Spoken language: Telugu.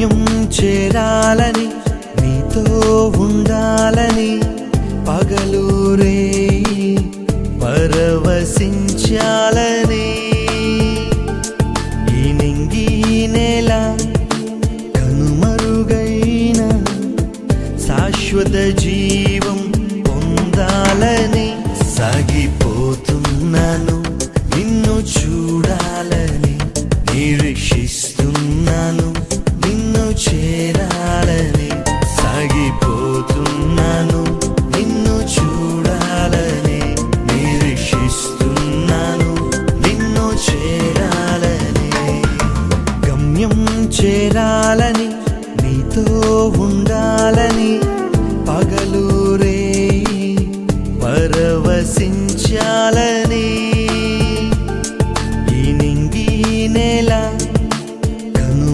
గమ్యం చేరాలని నీతో ఉండాలని పగలూరే పరవశించాలని ఈ నింగి నేల కనుమరుగైన శాశ్వత జీవం పొందాలని సాగిపోతున్నాను నిన్ను చూడాలని నిరీక్షిస్తున్నాను నిన్ను చేరాలని సాగిపోతున్నాను నిన్ను చూడాలని నిరీక్షిస్తున్నాను నిన్ను చేరాలని గమ్యం చేరాలని నీతో ఉండాలని